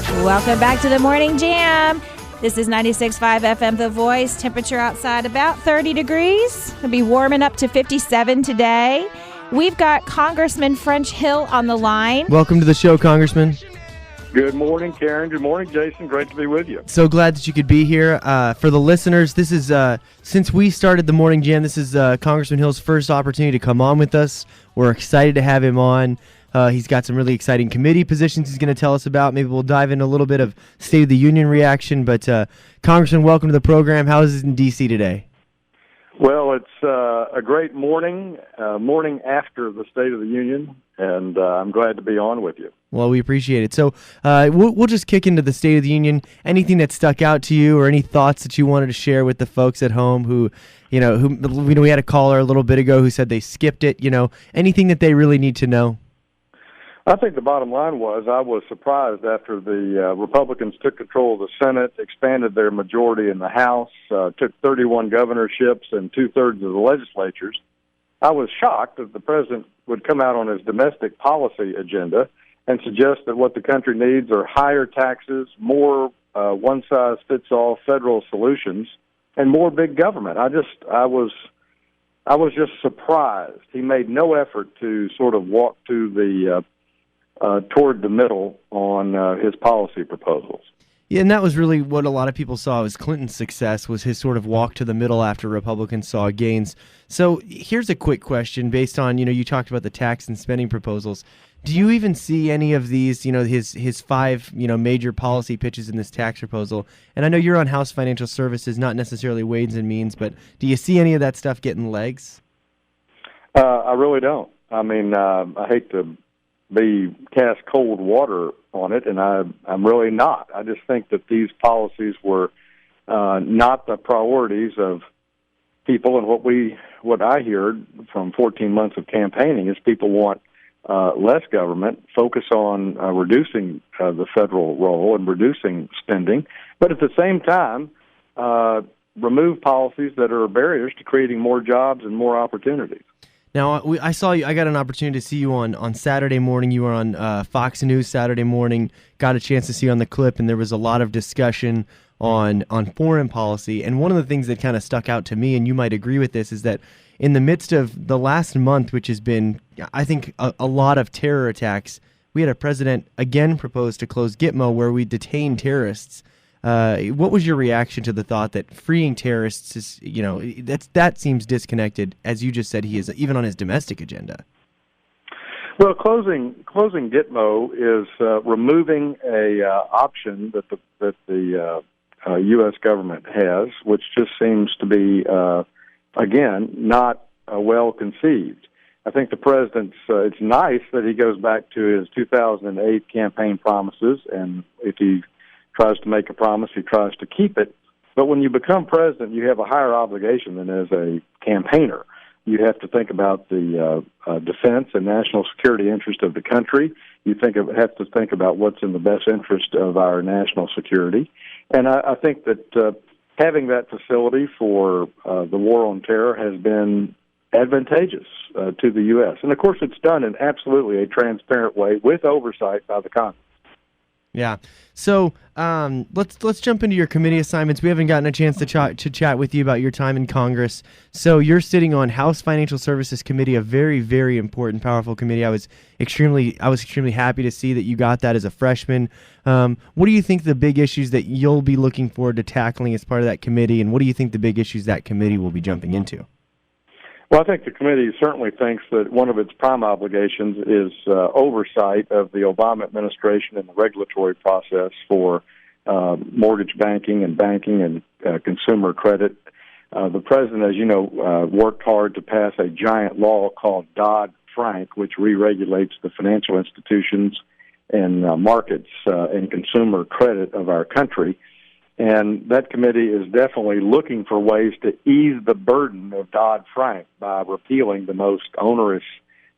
Welcome back to the Morning Jam. This is 96.5 FM The Voice. Temperature outside about 30 degrees. It'll be warming up to 57 today. We've got Congressman French Hill on the line. Welcome to the show, Congressman. Good morning, Karen. Good morning, Jason. Great to be with you. So glad that you could be here. For the listeners, this is, since we started the Morning Jam, this is Congressman Hill's first opportunity to come on with us. We're excited to have him on. He's got some really exciting committee positions he's going to tell us about. Maybe we'll dive in a little bit of State of the Union reaction. But Congressman, welcome to the program. How is it in D.C. today? Well, it's a great morning after the State of the Union, and I'm glad to be on with you. Well, we appreciate it. So we'll just kick into the State of the Union. Anything that stuck out to you or any thoughts that you wanted to share with the folks at home who we had a caller a little bit ago who said they skipped it, anything that they really need to know? I think the bottom line was I was surprised after the Republicans took control of the Senate, expanded their majority in the House, took 31 governorships and two-thirds of the legislatures. I was shocked that the president would come out on his domestic policy agenda and suggest that what the country needs are higher taxes, more one-size-fits-all federal solutions, and more big government. I was just surprised. He made no effort to sort of walk to toward the middle on his policy proposals. Yeah, and that was really what a lot of people saw as Clinton's success, was his sort of walk to the middle after Republicans saw gains. So here's a quick question based on, you talked about the tax and spending proposals. Do you even see any of these, his five, major policy pitches in this tax proposal? And I know you're on House Financial Services, not necessarily Ways and Means, but do you see any of that stuff getting legs? I really don't. I mean, I hate to be cast cold water on it, and I'm really not. I just think that these policies were not the priorities of people, and what I heard from 14 months of campaigning is people want less government, focus on reducing the federal role and reducing spending, but at the same time remove policies that are barriers to creating more jobs and more opportunities. Now, I saw you. I got an opportunity to see you on Saturday morning. You were on Fox News Saturday morning. Got a chance to see you on the clip, and there was a lot of discussion on foreign policy. And one of the things that kind of stuck out to me, and you might agree with this, is that in the midst of the last month, which has been, I think, a lot of terror attacks, we had a president again propose to close Gitmo, where we detain terrorists. What was your reaction to the thought that freeing terrorists is, that seems disconnected, as you just said, he is even on his domestic agenda? Well, closing Gitmo is removing a option that the U.S. government has, which just seems to be again not well conceived. I think the president's. It's nice that he goes back to his 2008 campaign promises, and if he tries to make a promise, he tries to keep it. But when you become president, you have a higher obligation than as a campaigner. You have to think about the defense and national security interest of the country. You have to think about what's in the best interest of our national security. And I think that having that facility for the war on terror has been advantageous to the U.S. And, of course, it's done in absolutely a transparent way with oversight by the Congress. Yeah. So let's jump into your committee assignments. We haven't gotten a chance to chat with you about your time in Congress. So you're sitting on House Financial Services Committee, a very, very important, powerful committee. I was extremely happy to see that you got that as a freshman. What do you think the big issues that you'll be looking forward to tackling as part of that committee, and what do you think the big issues that committee will be jumping into? Well, I think the committee certainly thinks that one of its prime obligations is oversight of the Obama administration and the regulatory process for mortgage banking and consumer credit. The president, as you know, worked hard to pass a giant law called DoddFrank, which re-regulates the financial institutions and markets and consumer credit of our country. And that committee is definitely looking for ways to ease the burden of Dodd-Frank by repealing the most onerous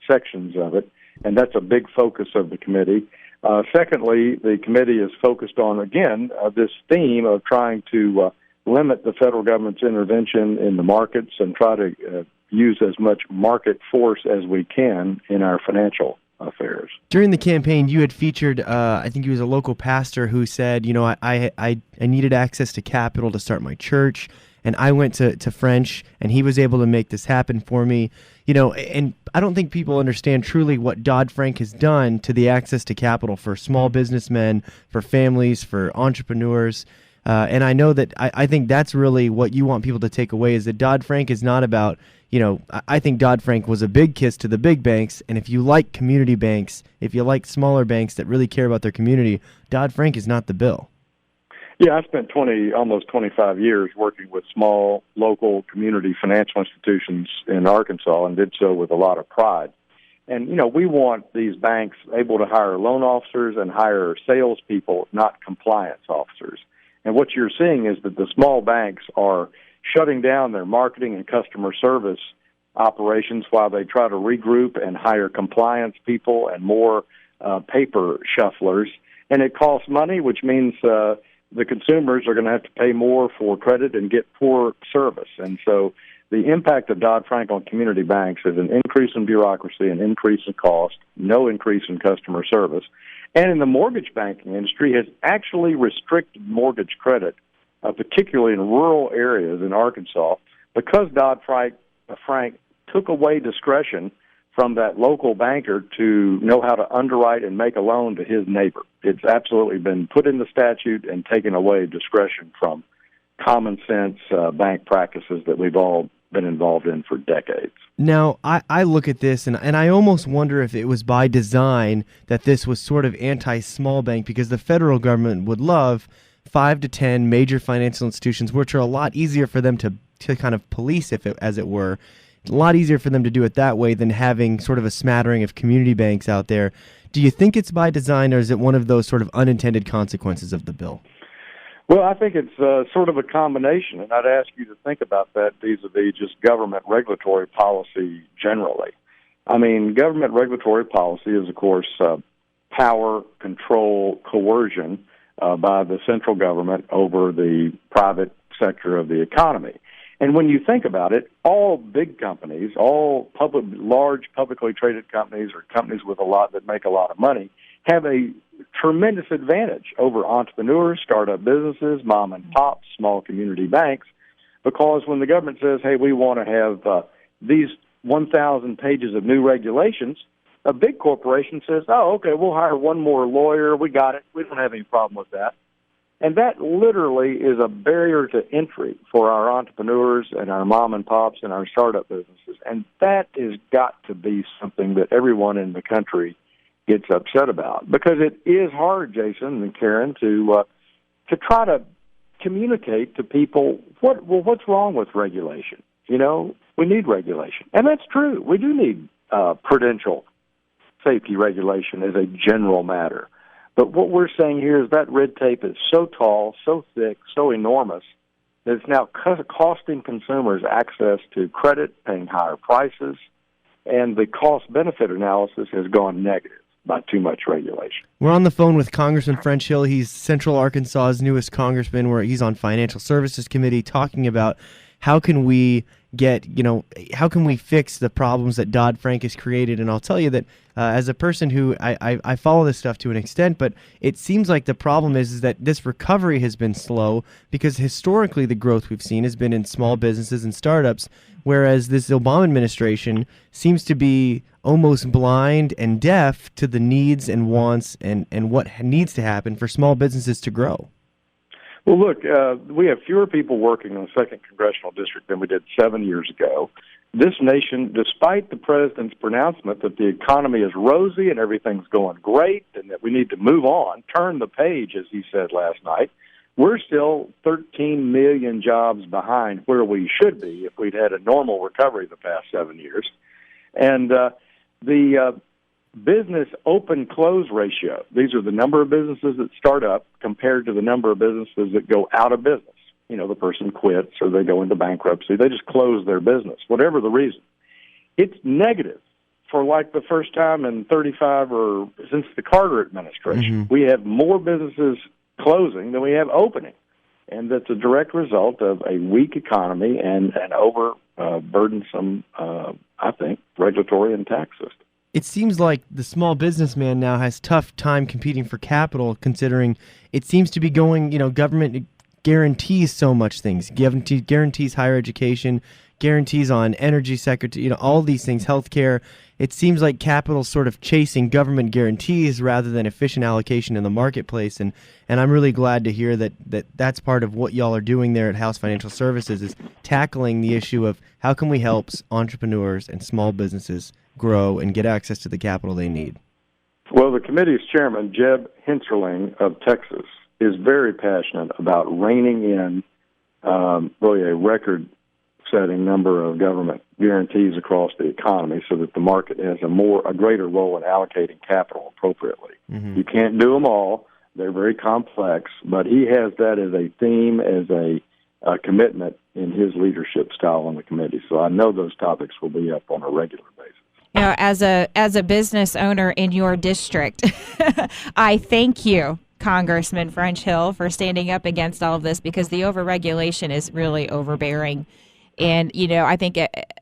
sections of it, and that's a big focus of the committee. Secondly, the committee is focused on, again, this theme of trying to limit the federal government's intervention in the markets and try to use as much market force as we can in our financial affairs. During the campaign, you had featured, I think he was a local pastor who said, I needed access to capital to start my church, and I went to French, and he was able to make this happen for me. And I don't think people understand truly what DoddFrank has done to the access to capital for small businessmen, for families, for entrepreneurs. And I know that I think that's really what you want people to take away, is that DoddFrank is not about, I think DoddFrank was a big kiss to the big banks. And if you like community banks, if you like smaller banks that really care about their community, DoddFrank is not the bill. Yeah, I spent almost 25 years working with small, local community financial institutions in Arkansas, and did so with a lot of pride. And, we want these banks able to hire loan officers and hire salespeople, not compliance officers. And what you're seeing is that the small banks are shutting down their marketing and customer service operations while they try to regroup and hire compliance people and more paper shufflers. And it costs money, which means the consumers are going to have to pay more for credit and get poor service. And so the impact of Dodd-Frank on community banks is an increase in bureaucracy, an increase in cost, no increase in customer service. And in the mortgage banking industry has actually restricted mortgage credit, particularly in rural areas in Arkansas, because Dodd-Frank took away discretion from that local banker to know how to underwrite and make a loan to his neighbor. It's absolutely been put in the statute and taken away discretion from common sense bank practices that we've all been involved in for decades. Now, I look at this and I almost wonder if it was by design that this was sort of anti-small bank, because the federal government would love 5 to 10 major financial institutions, which are a lot easier for them to kind of police, as it were. A lot easier for them to do it that way than having sort of a smattering of community banks out there. Do you think it's by design, or is it one of those sort of unintended consequences of the bill? Well, I think it's sort of a combination, and I'd ask you to think about that vis-a-vis just government regulatory policy generally. I mean, government regulatory policy is, of course, power, control, coercion by the central government over the private sector of the economy. And when you think about it, all big companies, all large publicly traded companies or companies with that make a lot of money, have a tremendous advantage over entrepreneurs, startup businesses, mom and pop, small community banks, because when the government says, hey, we want to have these 1,000 pages of new regulations, a big corporation says, oh, okay, we'll hire one more lawyer. We got it. We don't have any problem with that. And that literally is a barrier to entry for our entrepreneurs and our mom and pops and our startup businesses. And that has got to be something that everyone in the country gets upset about, because it is hard, Jason and Karen, to try to communicate to people what's wrong with regulation. We need regulation, and that's true. We do need prudential safety regulation as a general matter. But what we're saying here is that red tape is so tall, so thick, so enormous that it's now costing consumers access to credit, paying higher prices, and the cost-benefit analysis has gone negative by too much regulation. We're on the phone with Congressman French. He's Central Arkansas's newest congressman, where he's on Financial Services Committee, talking about how can we fix the problems that Dodd-Frank has created. And I'll tell you that as a person who I follow this stuff to an extent, but it seems like the problem is that this recovery has been slow, because historically the growth we've seen has been in small businesses and startups, whereas this Obama administration seems to be almost blind and deaf to the needs and wants and what needs to happen for small businesses to grow. Well, look, we have fewer people working in the 2nd Congressional District than we did 7 years ago. This nation, despite the president's pronouncement that the economy is rosy and everything's going great and that we need to move on, turn the page, as he said last night, we're still 13 million jobs behind where we should be if we'd had a normal recovery the past 7 years. And the business open-close ratio, these are the number of businesses that start up compared to the number of businesses that go out of business. The person quits or they go into bankruptcy. They just close their business, whatever the reason. It's negative for like the first time in 35 or since the Carter administration. Mm-hmm. We have more businesses closing than we have opening. And that's a direct result of a weak economy and an burdensome, I think, regulatory and tax system. it seems like the small businessman now has tough time competing for capital, considering it seems to be going, government guarantees so much things, guarantees higher education, guarantees on energy sector, all these things, healthcare. It seems like capital's sort of chasing government guarantees rather than efficient allocation in the marketplace. And I'm really glad to hear that's part of what y'all are doing there at House Financial Services, is tackling the issue of how can we help entrepreneurs and small businesses grow and get access to the capital they need. Well, the committee's chairman, Jeb Hinterling of Texas, is very passionate about reining in really a record-setting number of government guarantees across the economy so that the market has a greater role in allocating capital appropriately. Mm-hmm. You can't do them all. They're very complex, but he has that as a theme, as a commitment in his leadership style on the committee. So I know those topics will be up on a regular basis. As a business owner in your district, I thank you, Congressman French, for standing up against all of this, because the overregulation is really overbearing. And, I think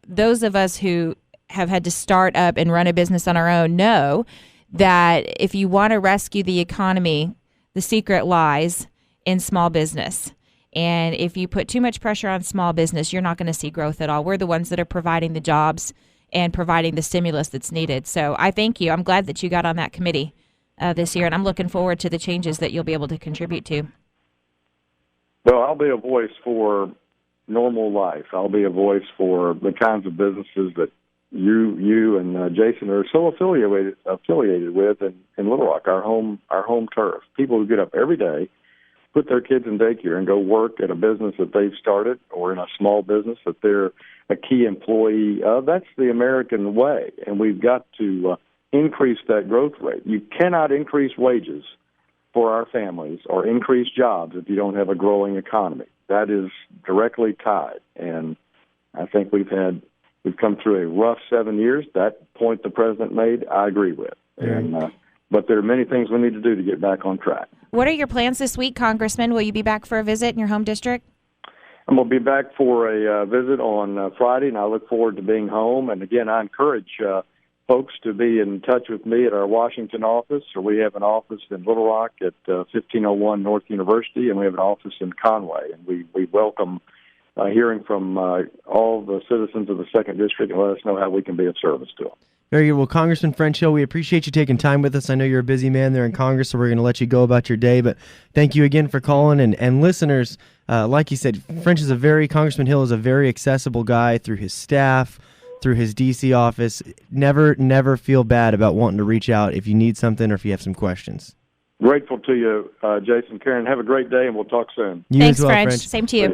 those of us who have had to start up and run a business on our own know that if you want to rescue the economy, the secret lies in small business. And if you put too much pressure on small business, you're not going to see growth at all. We're the ones that are providing the jobs and providing the stimulus that's needed. So I thank you. I'm glad that you got on that committee this year, and I'm looking forward to the changes that you'll be able to contribute to. Well, I'll be a voice for normal life. I'll be a voice for the kinds of businesses that you and Jason are so affiliated with in Little Rock, our home turf. People who get up every day, put their kids in daycare, and go work at a business that they've started or in a small business that they're a key employee of. That's the American way, and we've got to increase that growth rate. You cannot increase wages for our families or increase jobs if you don't have a growing economy. That is directly tied, and I think we've come through a rough 7 years. That point the president made, I agree with. And but there are many things we need to do to get back on track. What are your plans this week, Congressman? Will you be back for a visit in your home district? I'm going to be back for a visit on Friday, and I look forward to being home. And again, I encourage folks to be in touch with me at our Washington office, or we have an office in Little Rock at 1501 North University, and we have an office in Conway. And we welcome hearing from all the citizens of the 2nd District and let us know how we can be of service to them. Very good. Well, Congressman French, we appreciate you taking time with us. I know you're a busy man there in Congress, so we're going to let you go about your day. But thank you again for calling. And listeners, like you said, Congressman Hill is a very accessible guy through his staff, through his D.C. office. Never feel bad about wanting to reach out if you need something or if you have some questions. Grateful to you, Jason, Karen. Have a great day, and we'll talk soon. Thanks, French. Same to you.